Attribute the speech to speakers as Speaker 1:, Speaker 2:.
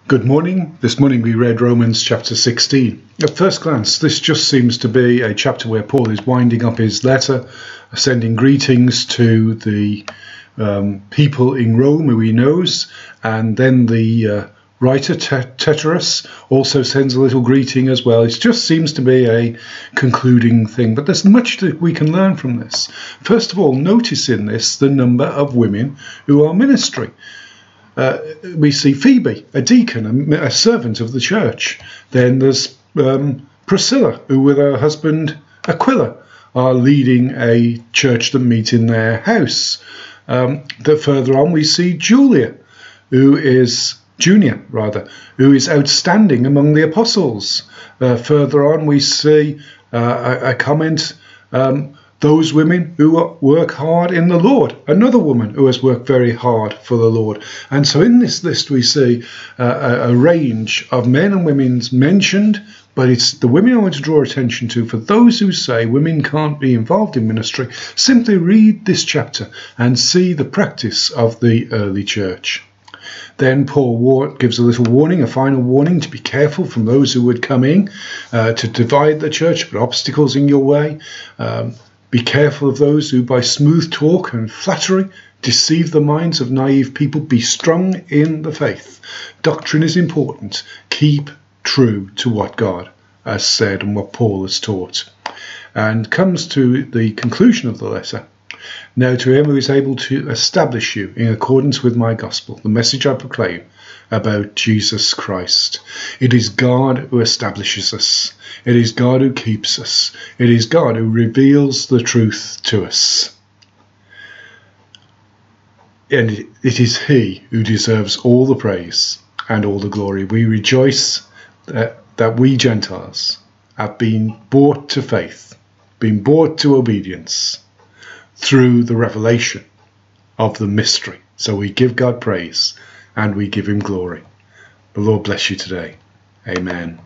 Speaker 1: Good morning. This morning we read Romans chapter 16. At first glance, this just seems to be a chapter where Paul is winding up his letter, sending greetings to the people in Rome who he knows, and then the writer Tertullus also sends a little greeting as well. It just seems to be a concluding thing, but there's much that we can learn from this. First of all, notice in this the number of women who are ministry. We see Phoebe, a deacon, a servant of the church. Then there's Priscilla, who with her husband Aquila are leading a church that meet in their house. Further on we see Junior, who is outstanding among the apostles. Further on we see a comment, those women who work hard in the Lord. Another woman who has worked very hard for the Lord. And so in this list we see a range of men and women mentioned, but it's the women I want to draw attention to. For those who say women can't be involved in ministry, simply read this chapter and see the practice of the early church. Then Paul gives a little warning, a final warning, to be careful from those who would come in to divide the church, put obstacles in your way. Be careful of those who by smooth talk and flattery deceive the minds of naive people. Be strong in the faith. Doctrine is important. Keep true to what God has said and what Paul has taught. And comes to the conclusion of the letter. Now to him who is able to establish you in accordance with my gospel, the message I proclaim about Jesus Christ. It is God who establishes us. It is God who keeps us. It is God who reveals the truth to us. And it is he who deserves all the praise and all the glory. We rejoice that we Gentiles have been brought to faith, been brought to obedience through the revelation of the mystery. So we give God praise and we give him glory. The Lord bless you today. Amen.